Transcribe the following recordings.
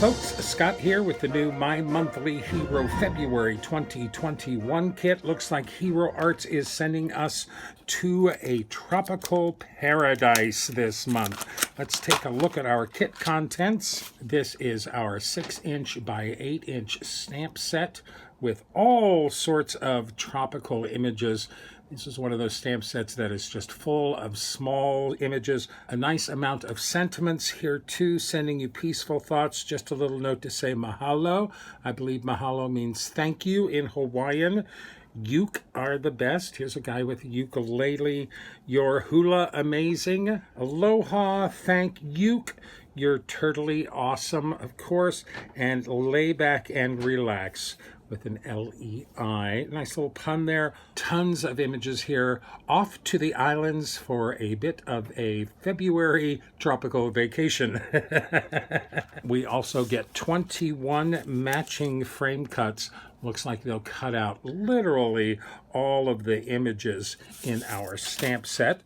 folks, Scott here with the new My Monthly Hero February 2021 kit. Looks like Hero Arts is sending us to a tropical paradise this month. Let's take a look at our kit contents. This is our 6-inch by 8-inch stamp set with all sorts of tropical images. This is one of those stamp sets that is just full of small images. A nice amount of sentiments here too, sending you peaceful thoughts. Just a little note to say mahalo. I believe mahalo means thank you in Hawaiian. Uke are the best. Here's a guy with a ukulele. Your hula amazing. Aloha, thank Uke. You're turtly awesome, of course. And lay back and relax with an L-E-I. Nice little pun there. Tons of images here. Off to the islands for a bit of a February tropical vacation. We also get 21 matching frame cuts. Looks like they'll cut out literally all of the images in our stamp set.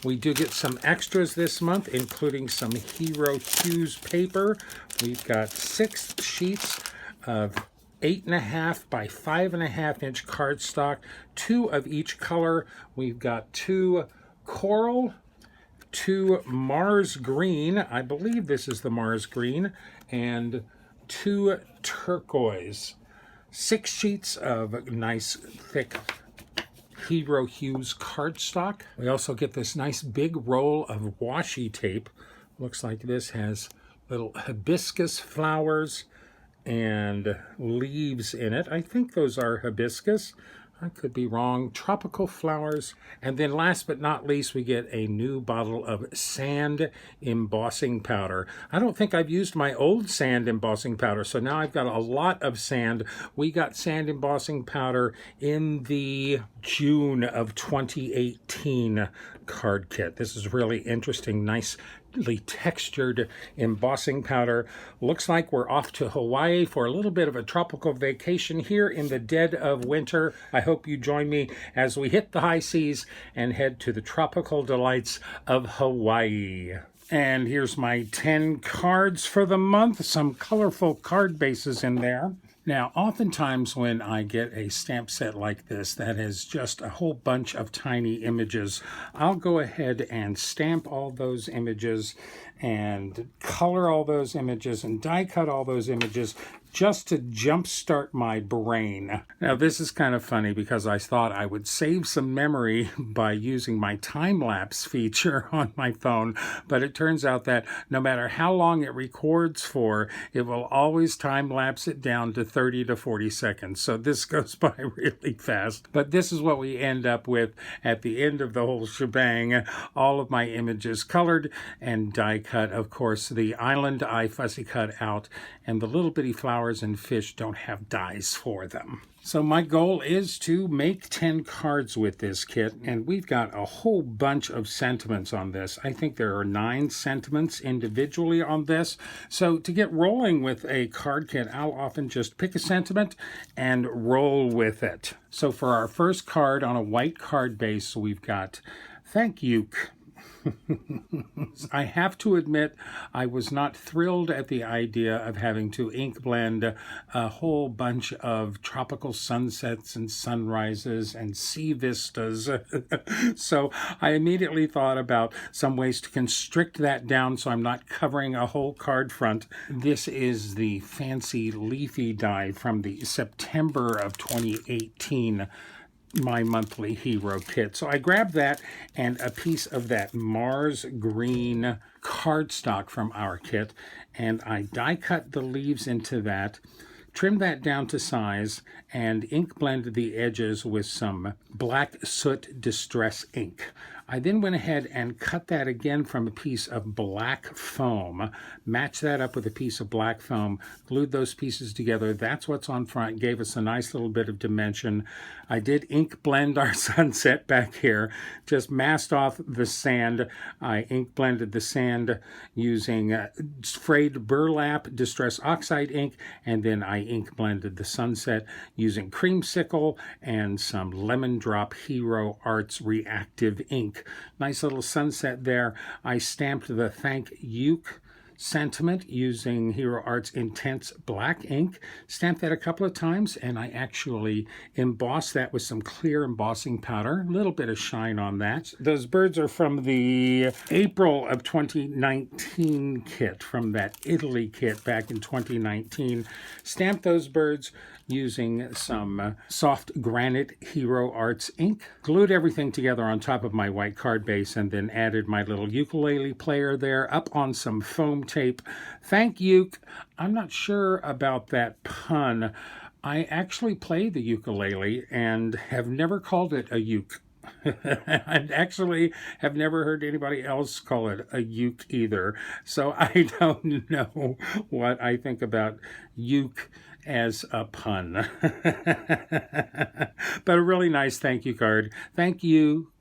We do get some extras this month, including some Hero Hues paper. We've got 6 sheets of 8.5 by 5.5 inch cardstock, 2 of each color. We've got 2 coral, 2 Mars green, I believe this is the Mars green, and 2 turquoise. 6 sheets of nice thick Hero Hues cardstock. We also get this nice big roll of washi tape. Looks like this has little hibiscus flowers and leaves in it. I think those are hibiscus. I could be wrong. Tropical flowers. And then last but not least, we get a new bottle of sand embossing powder. I don't think I've used my old sand embossing powder, so now I've got a lot of sand. We got sand embossing powder in the June of 2018 card kit. This is really interesting. Nicely textured embossing powder. Looks like we're off to Hawaii for a little bit of a tropical vacation here in the dead of winter. I hope you join me as we hit the high seas and head to the tropical delights of Hawaii. And here's my 10 cards for the month. Some colorful card bases in there. Now, oftentimes when I get a stamp set like this that has just a whole bunch of tiny images, I'll go ahead and stamp all those images and color all those images and die cut all those images just to jumpstart my brain. Now, this is kind of funny because I thought I would save some memory by using my time-lapse feature on my phone, but it turns out that no matter how long it records for, it will always time-lapse it down to 30 to 40 seconds. So this goes by really fast. But this is what we end up with at the end of the whole shebang. All of my images colored and die cut. Of course, the island I fussy cut out, and the little bitty flowers and fish don't have dies for them. So my goal is to make 10 cards with this kit, and we've got a whole bunch of sentiments on this. I think there are 9 sentiments individually on this. So to get rolling with a card kit, I'll often just pick a sentiment and roll with it. So for our first card on a white card base, we've got thank you. I have to admit, I was not thrilled at the idea of having to ink blend a whole bunch of tropical sunsets and sunrises and sea vistas. So I immediately thought about some ways to constrict that down so I'm not covering a whole card front. This is the fancy leafy die from the September of 2018 My Monthly Hero kit. So I grabbed that and a piece of that Mars green cardstock from our kit, and I die cut the leaves into that, trimmed that down to size, and ink blended the edges with some black soot distress ink. I then went ahead and cut that again from a piece of black foam, matched that up with a piece of black foam, glued those pieces together. That's what's on front, gave us a nice little bit of dimension. I did ink blend our sunset back here, just masked off the sand. I ink blended the sand using frayed burlap distress oxide ink, and then I ink blended the sunset using creamsicle and some lemon drop Hero Arts reactive ink. Nice little sunset there. I stamped the thank you sentiment using Hero Art's Intense Black ink. Stamped that a couple of times, and I actually embossed that with some clear embossing powder. A little bit of shine on that. Those birds are from the April of 2019 kit, from that Italy kit back in 2019. Stamped those birds using some soft granite Hero Arts ink. Glued everything together on top of my white card base, and then added my little ukulele player there up on some foam tape. Thank Uke. I'm not sure about that pun. I actually play the ukulele and have never called it a uke. I actually have never heard anybody else call it a uke either. So I don't know what I think about uke as a pun. But a really nice thank you card. Thank you.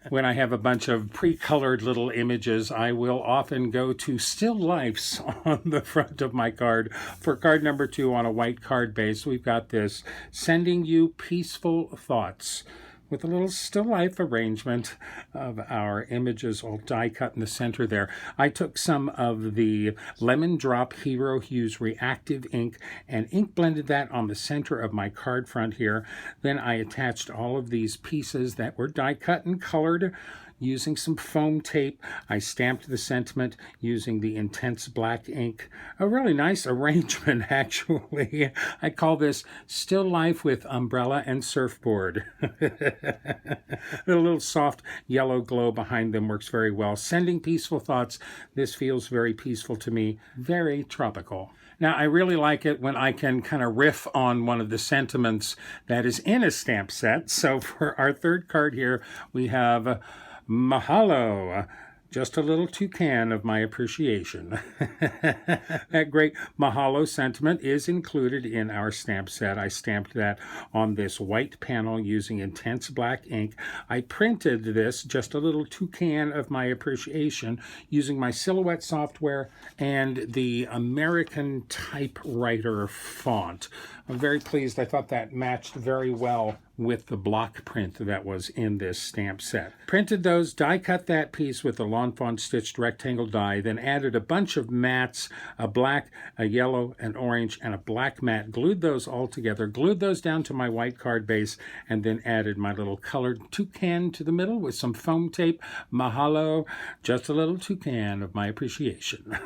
When I have a bunch of pre-colored little images, I will often go to still lifes on the front of my card. For card number 2 on a white card base, we've got this: sending you peaceful thoughts, with a little still life arrangement of our images all die cut in the center there. I took some of the Lemon Drop Hero Hues Reactive ink and ink blended that on the center of my card front here. Then I attached all of these pieces that were die cut and colored using some foam tape. I stamped the sentiment using the Intense Black ink. A really nice arrangement, actually. I call this Still Life with Umbrella and Surfboard. A little soft yellow glow behind them works very well. Sending peaceful thoughts. This feels very peaceful to me. Very tropical. Now, I really like it when I can kind of riff on one of the sentiments that is in a stamp set. So for our third card here, we have Mahalo, just a little toucan of my appreciation. That great Mahalo sentiment is included in our stamp set. I stamped that on this white panel using Intense Black ink. I printed this, just a little toucan of my appreciation, using my Silhouette software and the American typewriter font. I'm very pleased. I thought that matched very well with the block print that was in this stamp set. Printed those, die cut that piece with the Lawn Fawn stitched rectangle die, then added a bunch of mattes, a black, a yellow, an orange, and a black matte. Glued those all together, glued those down to my white card base, and then added my little colored toucan to the middle with some foam tape. Mahalo, just a little toucan of my appreciation.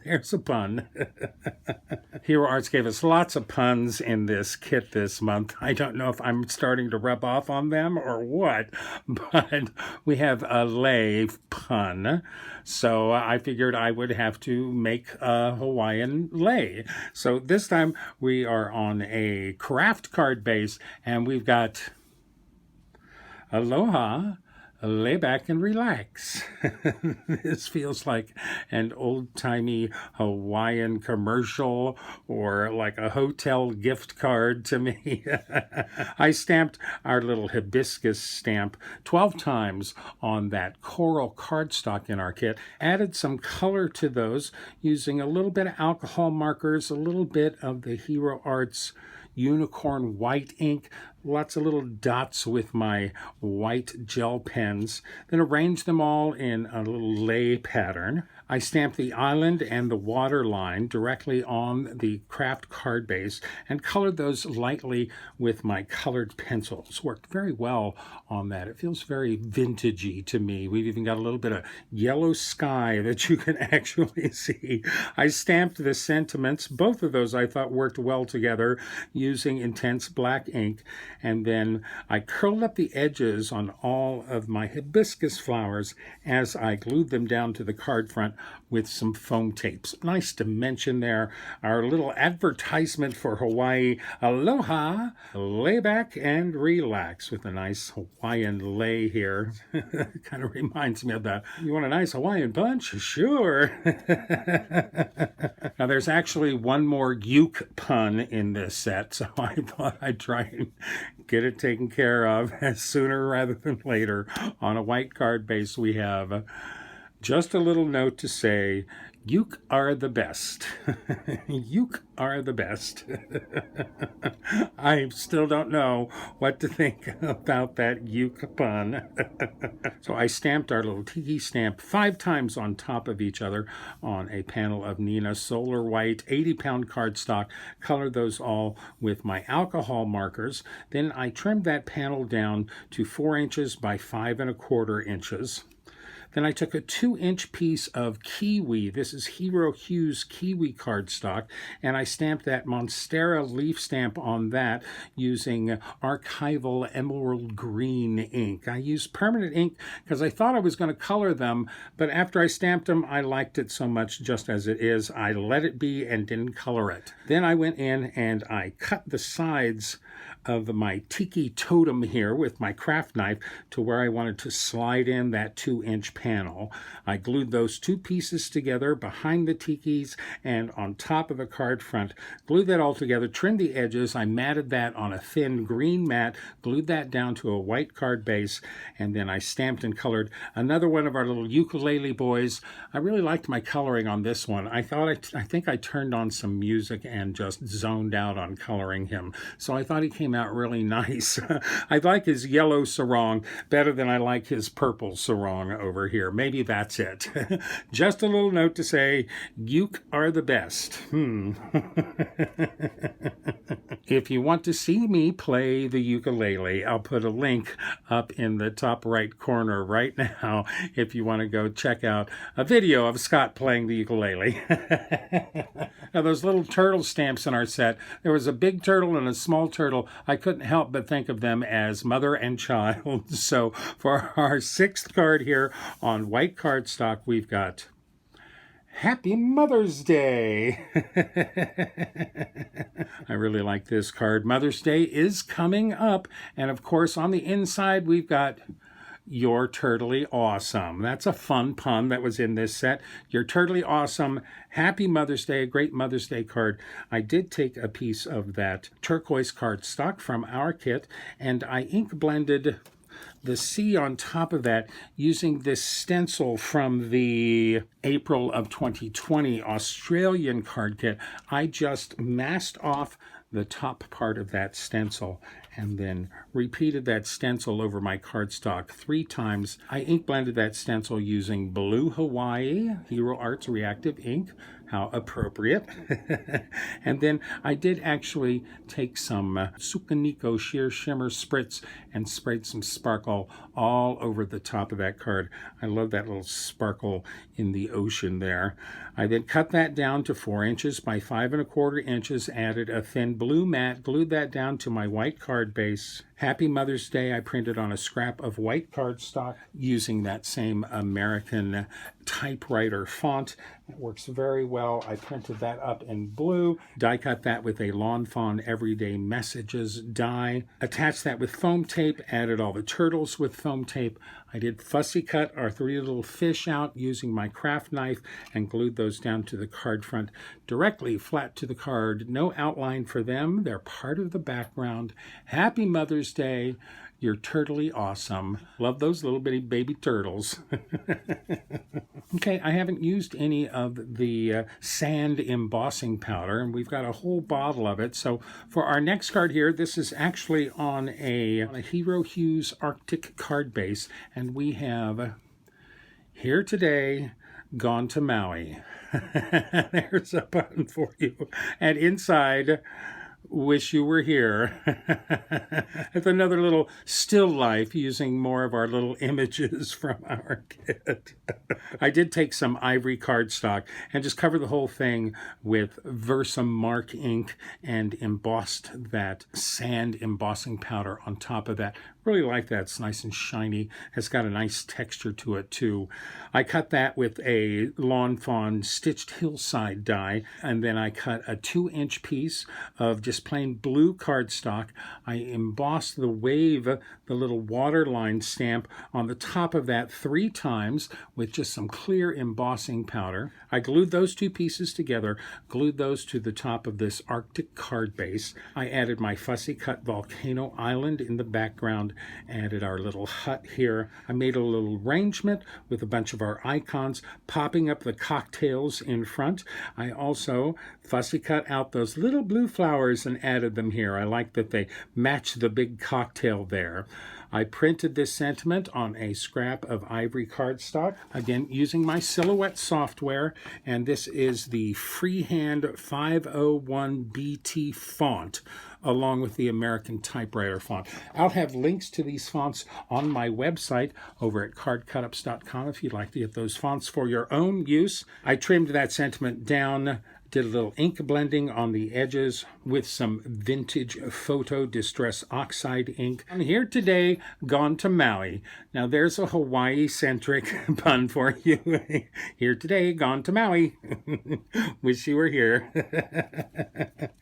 There's a pun. Hero Arts gave us lots of puns in this kit this month. I don't know if I'm starting to rub off on them or what, but we have a lei pun, so I figured I would have to make a Hawaiian lei. So this time we are on a craft card base, and we've got aloha, lay back and relax. This feels like an old-timey Hawaiian commercial or like a hotel gift card to me. I stamped our little hibiscus stamp 12 times on that coral cardstock in our kit. Added some color to those using a little bit of alcohol markers, a little bit of the Hero Arts unicorn white ink, lots of little dots with my white gel pens, then arranged them all in a little lei pattern. I stamped the island and the water line directly on the craft card base and colored those lightly with my colored pencils. Worked very well on that. It feels very vintagey to me. We've even got a little bit of yellow sky that you can actually see. I stamped the sentiments. Both of those I thought worked well together using Intense Black ink. And then I curled up the edges on all of my hibiscus flowers as I glued them down to the card front with some foam tapes. Nice dimension there. Our little advertisement for Hawaii. Aloha, lay back and relax, with a nice Hawaiian lei here. Kind of reminds me of that. You want a nice Hawaiian punch? Sure. Now there's actually one more uke pun in this set, so I thought I'd try and get it taken care of sooner rather than later. On a white card base we have just a little note to say, You are the best. You are the best. I still don't know what to think about that uke pun. So I stamped our little Tiki stamp 5 times on top of each other on a panel of Nina Solar White 80-pound cardstock, colored those all with my alcohol markers. Then I trimmed that panel down to 4 inches by 5 1/4 inches. Then I took a 2-inch piece of kiwi. This is Hero Hughes kiwi cardstock, and I stamped that Monstera leaf stamp on that using archival emerald green ink. I used permanent ink because I thought I was going to color them, but after I stamped them, I liked it so much just as it is, I let it be and didn't color it. Then I went in and I cut the sides of my Tiki totem here with my craft knife to where I wanted to slide in that 2-inch panel. I glued those 2 pieces together behind the Tikis and on top of the card front. Glued that all together, trimmed the edges. I matted that on a thin green mat, glued that down to a white card base, and then I stamped and colored another one of our little ukulele boys. I really liked my coloring on this one. I think I turned on some music and just zoned out on coloring him. So I thought he came out really nice. I like his yellow sarong better than I like his purple sarong over here. Maybe that's it. Just a little note to say, uke are the best. If you want to see me play the ukulele, I'll put a link up in the top right corner right now if you want to go check out a video of Scott playing the ukulele. Now, those little turtle stamps in our set, there was a big turtle and a small turtle. I couldn't help but think of them as mother and child. So for our 6th card here on white cardstock, we've got Happy Mother's Day. I really like this card. Mother's Day is coming up. And of course, on the inside, we've got You're Turtly Awesome. That's a fun pun that was in this set. You're Turtly Awesome. Happy Mother's Day, a great Mother's Day card. I did take a piece of that turquoise cardstock from our kit, and I ink blended the C on top of that using this stencil from the April of 2020 Australian card kit. I just masked off the top part of that stencil and then repeated that stencil over my cardstock 3 times. I ink blended that stencil using Blue Hawaii Hero Arts Reactive Ink. How appropriate. And then I did actually take some Sukaniko Sheer Shimmer Spritz and sprayed some sparkle all over the top of that card. I love that little sparkle in the ocean there. I then cut that down to 4 inches by 5 1/4 inches, added a thin blue mat, glued that down to my white card base. Happy Mother's Day I printed on a scrap of white cardstock using that same American typewriter font. It works very well. I printed that up in blue, die cut that with a Lawn Fawn Everyday Messages die, attached that with foam tape, added all the turtles with foam tape. I did fussy cut our 3 little fish out using my craft knife and glued those down to the card front directly flat to the card. No outline for them. They're part of the background. Happy Mother's Day. You're turtly awesome. Love those little bitty baby turtles. Okay, I haven't used any of the sand embossing powder, and we've got a whole bottle of it. So for our next card here, this is actually on a Hero Hughes Arctic card base, and we have Here Today, Gone to Maui. There's a button for you. And inside, Wish You Were Here. It's another little still life using more of our little images from our kit. I did take some ivory cardstock and just cover the whole thing with Versamark ink and embossed that sand embossing powder on top of that. Really like that. It's nice and shiny. It's got a nice texture to it too. I cut that with a Lawn Fawn stitched hillside die, and then I cut a 2-inch piece of just this plain blue cardstock, I embossed the wave, the little waterline stamp, on the top of that 3 times with just some clear embossing powder. I glued those 2 pieces together, glued those to the top of this Arctic card base. I added my fussy cut Volcano Island in the background, added our little hut here. I made a little arrangement with a bunch of our icons, popping up the cocktails in front. I also fussy cut out those little blue flowers and added them here. I like that they match the big cocktail there. I printed this sentiment on a scrap of ivory cardstock, again using my Silhouette software, and this is the freehand 501BT font along with the American typewriter font. I'll have links to these fonts on my website over at cardcutups.com if you'd like to get those fonts for your own use. I trimmed that sentiment down, did a little ink blending on the edges with some vintage photo distress oxide ink. I'm here today, gone to Maui. Now there's a Hawaii-centric pun for you. Here today, gone to Maui. Wish you were here.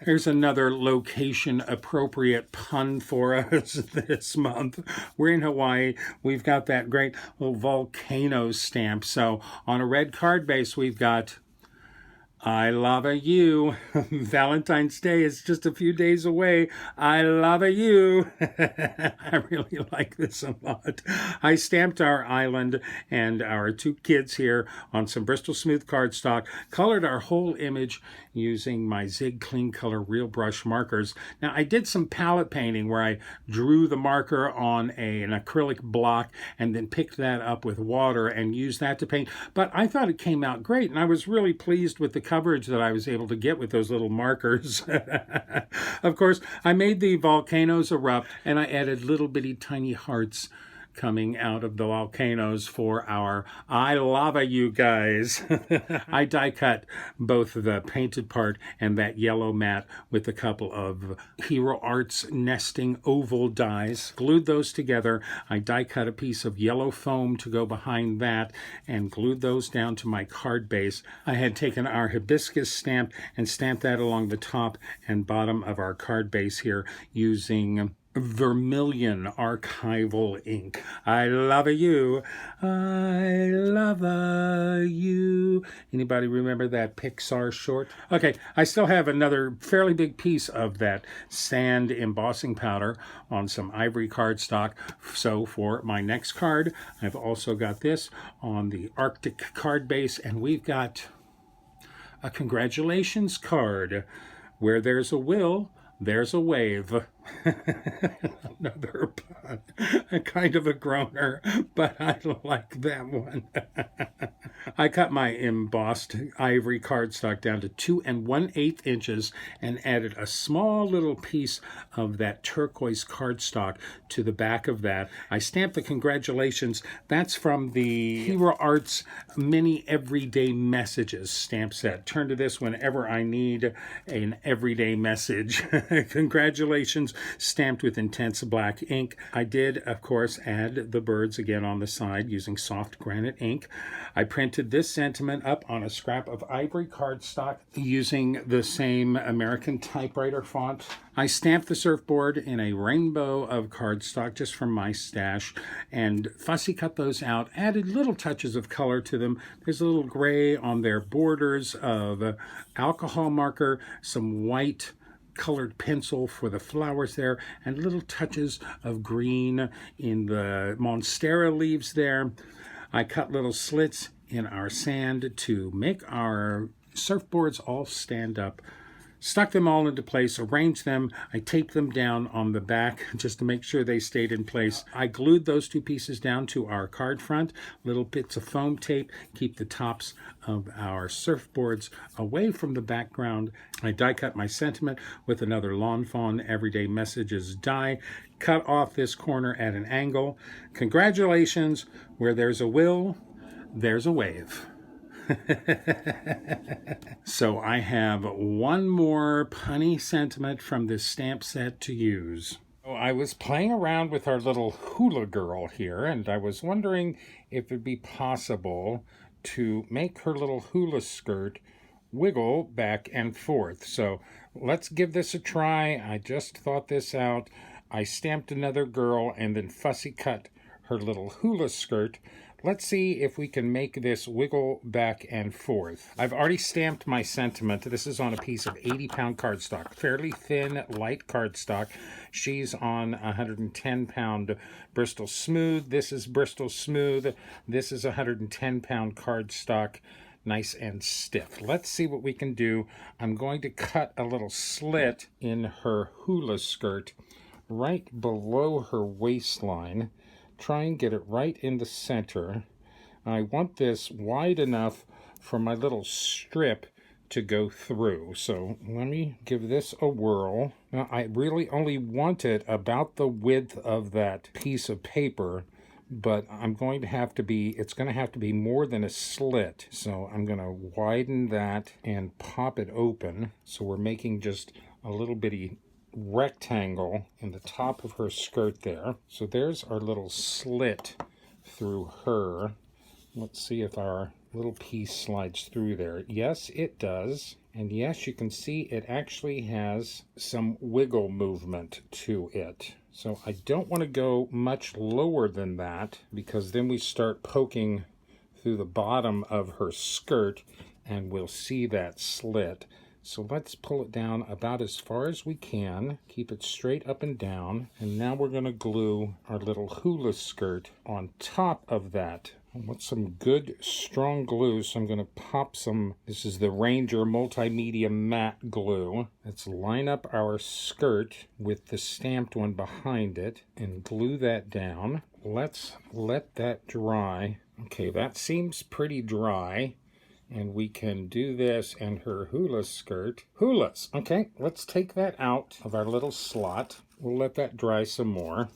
Here's another location-appropriate pun for us this month. We're in Hawaii. We've got that great little volcano stamp. So on a red card base, we've got I love you. Valentine's Day is just a few days away. I love you. I really like this a lot. I stamped our island and our 2 kids here on some Bristol Smooth cardstock, colored our whole image using my Zig Clean Color Real Brush markers. Now, I did some palette painting where I drew the marker on an acrylic block and then picked that up with water and used that to paint. But I thought it came out great, and I was really pleased with the coverage that I was able to get with those little markers. Of course, I made the volcanoes erupt, and I added little bitty tiny hearts coming out of the volcanoes for our I lava you guys. I die cut both the painted part and that yellow mat with a couple of Hero Arts nesting oval dies. Glued those together. I die cut a piece of yellow foam to go behind that and glued those down to my card base. I had taken our hibiscus stamp and stamped that along the top and bottom of our card base here using vermilion archival ink. I love you. I love you. Anybody remember that Pixar short? Okay, I still have another fairly big piece of that sand embossing powder on some ivory cardstock. So for my next card, I've also got this on the Arctic card base, and we've got a congratulations card. Where there's a will, there's a wave. Another pun. A kind of a groaner, but I like that one. I cut my embossed ivory cardstock down to 2 1/8 inches and added a small little piece of that turquoise cardstock to the back of that. I stamped the congratulations. That's from the Hero Arts Mini Everyday Messages stamp set. Turn to this whenever I need an everyday message. Congratulations, stamped with intense black ink. I did, of course, add the birds again on the side using soft granite ink. I printed this sentiment up on a scrap of ivory cardstock using the same American typewriter font. I stamped the surfboard in a rainbow of cardstock just from my stash and fussy cut those out, added little touches of color to them. There's a little gray on their borders of alcohol marker, some white colored pencil for the flowers there, and little touches of green in the monstera leaves there. I cut little slits in our sand to make our surfboards all stand up. Stuck them all into place, arranged them. I taped them down on the back just to make sure they stayed in place. I glued those 2 pieces down to our card front. Little bits of foam tape keep the tops of our surfboards away from the background. I die cut my sentiment with another Lawn Fawn Everyday Messages die. Cut off this corner at an angle. Congratulations, where there's a will, there's a wave. So I have one more punny sentiment from this stamp set to use. I was playing around with our little hula girl here, and I was wondering if it'd be possible to make her little hula skirt wiggle back and forth. So let's give this a try. I just thought this out. I stamped another girl and then fussy cut her little hula skirt. Let's see if we can make this wiggle back and forth. I've already stamped my sentiment. This is on a piece of 80-pound cardstock, fairly thin, light cardstock. She's on 110-pound Bristol Smooth. This is Bristol Smooth. This is 110-pound cardstock, nice and stiff. Let's see what we can do. I'm going to cut a little slit in her hula skirt right below her waistline. Try and get it right in the center. I want this wide enough for my little strip to go through. So let me give this a whirl. Now, I really only want it about the width of that piece of paper, but I'm going to have to be, it's going to have to be more than a slit. So I'm going to widen that and pop it open. So we're making just a little bitty rectangle in the top of her skirt there. So there's our little slit through her. Let's see if our little piece slides through there. Yes, it does. And yes, you can see it actually has some wiggle movement to it. So I don't want to go much lower than that, because then we start poking through the bottom of her skirt and we'll see that slit. So let's pull it down about as far as we can. Keep it straight up and down. And now we're going to glue our little hula skirt on top of that. I want some good strong glue, so I'm going to pop some, this is the Ranger Multimedia Matte Glue. Let's line up our skirt with the stamped one behind it and glue that down. Let's let that dry. Okay, that seems pretty dry. And we can do this and her hula skirt. Hulas. Okay, let's take that out of our little slot. We'll let that dry some more.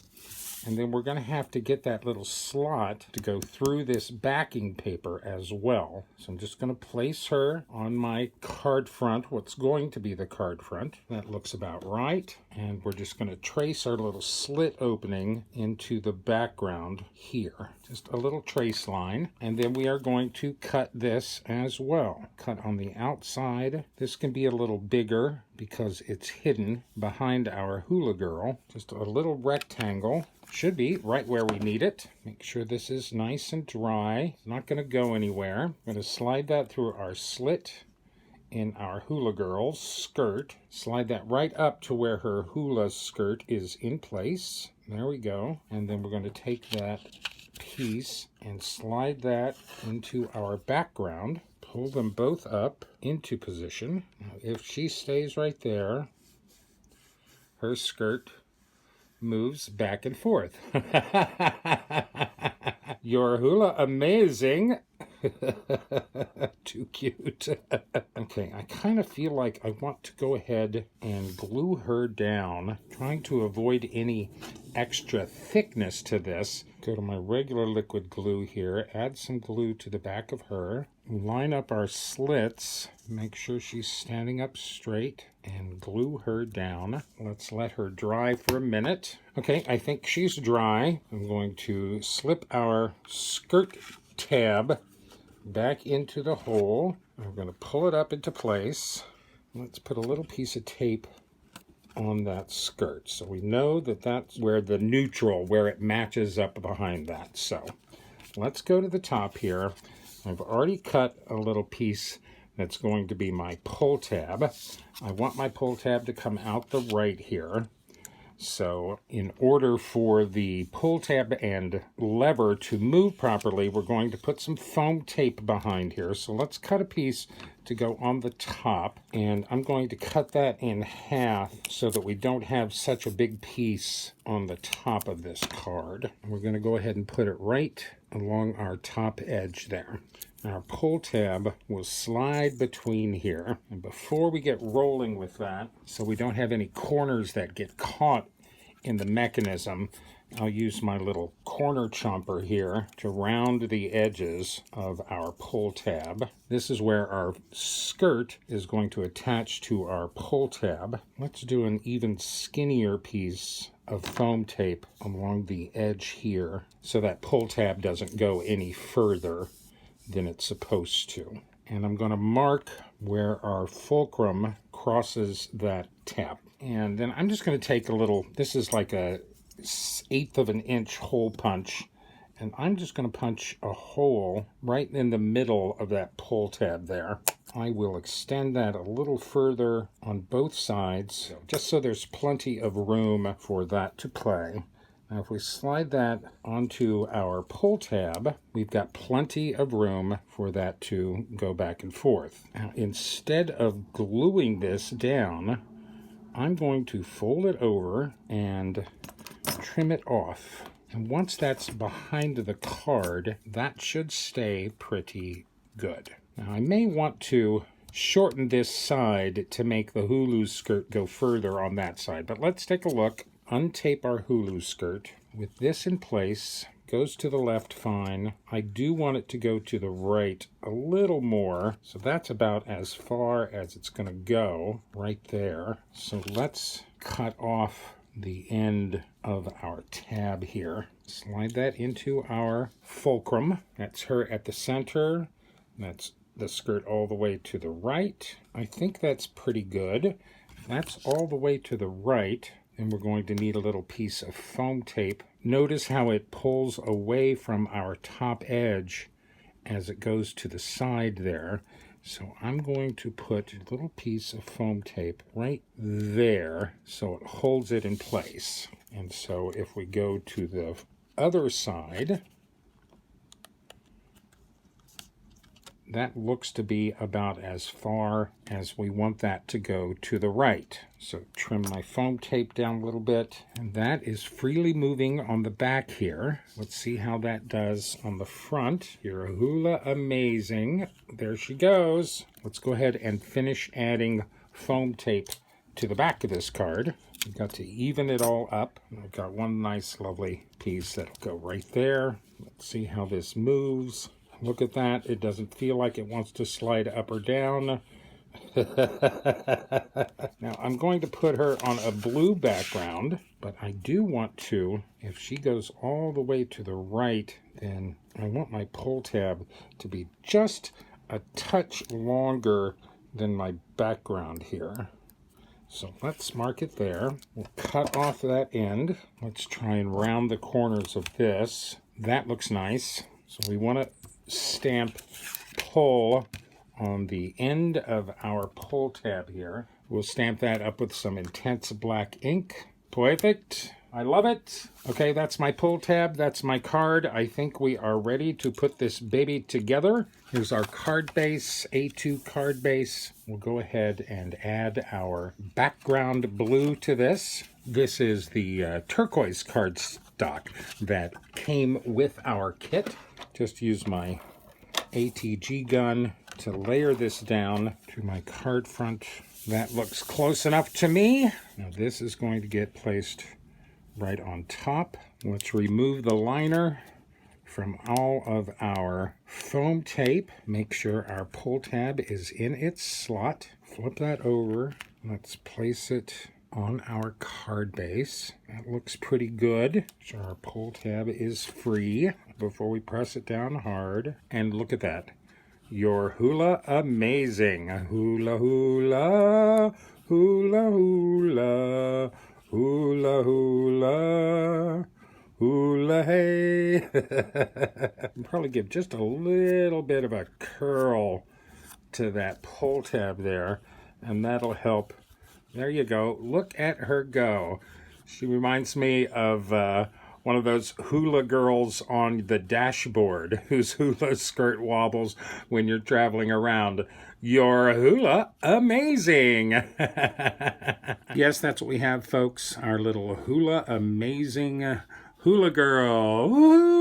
And then we're going to have to get that little slot to go through this backing paper as well. So I'm just going to place her on my card front, what's going to be the card front. That looks about right. And we're just going to trace our little slit opening into the background here. Just a little trace line. And then we are going to cut this as well. Cut on the outside. This can be a little bigger because it's hidden behind our hula girl. Just a little rectangle. Should be right where we need it. Make sure this is nice and dry. It's not going to go anywhere. I'm going to slide that through our slit in our hula girl's skirt. Slide that right up to where her hula skirt is in place. There we go. And then we're going to take that piece and slide that into our background. Pull them both up into position. Now, if she stays right there, her skirt moves back and forth. Your hula amazing. Too cute. Okay, I kind of feel like I want to go ahead and glue her down, trying to avoid any extra thickness to this. Go to my regular liquid glue here, add some glue to the back of her, line up our slits, make sure she's standing up straight, and glue her down. Let's let her dry for a minute. Okay, I think she's dry. I'm going to slip our skirt tab back into the hole. I'm going to pull it up into place. Let's put a little piece of tape on that skirt, so we know that that's where the neutral, where it matches up behind that. So let's go to the top here. I've already cut a little piece that's going to be my pull tab. I want my pull tab to come out the right here. So in order for the pull tab and lever to move properly, we're going to put some foam tape behind here. So let's cut a piece to go on the top, and I'm going to cut that in half so that we don't have such a big piece on the top of this card. We're going to go ahead and put it right along our top edge there. Our pull tab will slide between here. And before we get rolling with that, so we don't have any corners that get caught in the mechanism, I'll use my little corner chomper here to round the edges of our pull tab. This is where our skirt is going to attach to our pull tab. Let's do an even skinnier piece of foam tape along the edge here so that pull tab doesn't go any further than it's supposed to. and I'm going to mark where our fulcrum crosses that tab. And then I'm just going to take a little, this is like a 1/8 of an inch hole punch, and I'm just going to punch a hole right in the middle of that pull tab there. I will extend that a little further on both sides, just so there's plenty of room for that to play. Now if we slide that onto our pull tab, we've got plenty of room for that to go back and forth. Now instead of gluing this down, I'm going to fold it over and trim it off. And once that's behind the card, that should stay pretty good. Now I may want to shorten this side to make the hula skirt go further on that side, but let's take a look. Untape our hula skirt. With this in place, goes to the left fine. I do want it to go to the right a little more, so that's about as far as it's going to go right there. So let's cut off the end of our tab here. Slide that into our fulcrum. That's her at the center. That's the skirt all the way to the right. I think that's pretty good. If that's all the way to the right, then we're going to need a little piece of foam tape. Notice how it pulls away from our top edge as it goes to the side there. So I'm going to put a little piece of foam tape right there so it holds it in place. And so if we go to the other side, that looks to be about as far as we want that to go to the right. So trim my foam tape down a little bit, and that is freely moving on the back here. Let's see how that does on the front. You're hula amazing. There she goes. Let's go ahead and finish adding foam tape to the back of this card. We've got to even it all up. I've got one nice lovely piece that'll go right there. Let's see how this moves. Look at that. It doesn't feel like it wants to slide up or down. Now, I'm going to put her on a blue background, but I do want to, if she goes all the way to the right, then I want my pull tab to be just a touch longer than my background here. So let's mark it there. We'll cut off that end. Let's try and round the corners of this. That looks nice. So we want to stamp pull on the end of our pull tab here. We'll stamp that up with some intense black ink. Perfect. I love it. Okay, that's my pull tab. That's my card. I think we are ready to put this baby together. Here's our card base, A2 card base. We'll go ahead and add our background blue to this. This is the turquoise cardstock that came with our kit. Just use my ATG gun to layer this down to my card front. That looks close enough to me. Now this is going to get placed right on top. Let's remove the liner from all of our foam tape. Make sure our pull tab is in its slot. Flip that over. Let's place it on our card base. That looks pretty good. So our pull tab is free before we press it down hard. And look at that. Your hula amazing. Hula hula, hula hula, hula hula, hula hey. Probably give just a little bit of a curl to that pull tab there, and that'll help. There you go. Look at her go. She reminds me of one of those hula girls on the dashboard whose hula skirt wobbles when you're traveling around. Your hula amazing. Yes, that's what we have, folks. Our little hula amazing hula girl. Woo!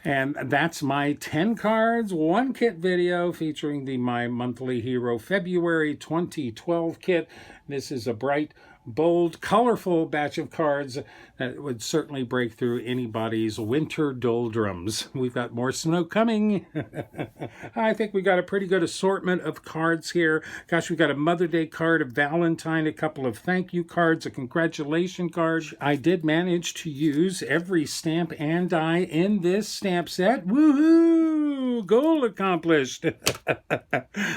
And that's my 10 cards, 1 kit video featuring the My Monthly Hero February 2012 kit. This is a bright, bold, colorful batch of cards that would certainly break through anybody's winter doldrums. We've got more snow coming. I think we got a pretty good assortment of cards here. Gosh, we got a Mother Day card, a Valentine, a couple of thank you cards, a congratulation card. I did manage to use every stamp and die in this stamp set. Woohoo! goal accomplished.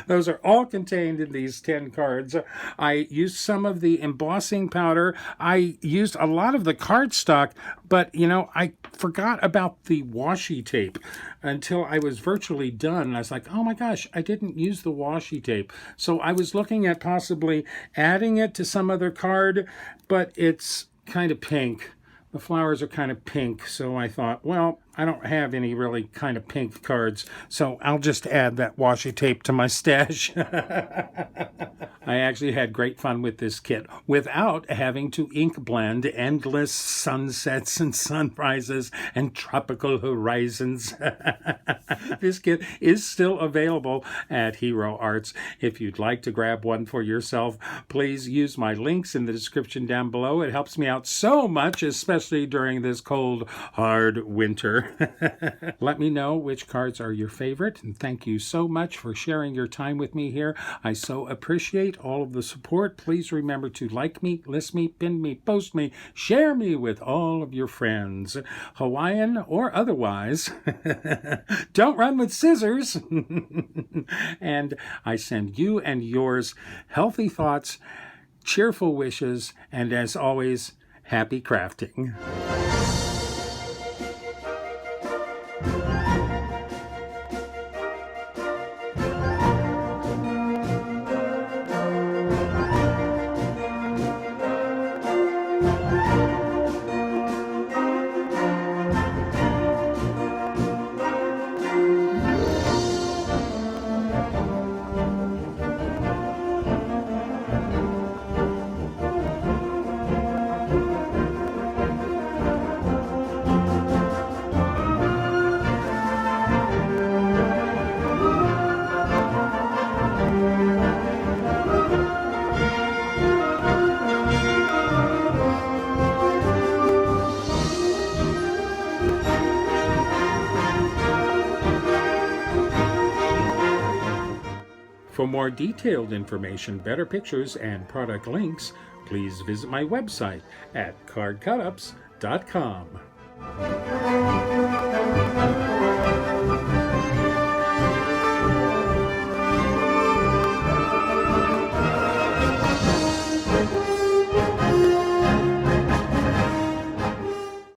Those are all contained in these 10 cards. I used some of the embossing powder. I used a lot of the cardstock, but I forgot about the washi tape until I was virtually done. And I was like, oh my gosh, I didn't use the washi tape. So I was looking at possibly adding it to some other card, but it's kind of pink. The flowers are kind of pink, so I thought, well, I don't have any really kind of pink cards, so I'll just add that washi tape to my stash. I actually had great fun with this kit without having to ink blend endless sunsets and sunrises and tropical horizons. This kit is still available at Hero Arts. If you'd like to grab one for yourself, please use my links in the description down below. It helps me out so much, especially during this cold, hard winter. Let me know which cards are your favorite, and thank you so much for sharing your time with me here. I so appreciate all of the support. Please remember to like me, list me, pin me, post me, share me with all of your friends, Hawaiian or otherwise. Don't run with scissors. And I send you and yours healthy thoughts, cheerful wishes, and as always, happy crafting. For more detailed information, better pictures, and product links, please visit my website at cardcutups.com.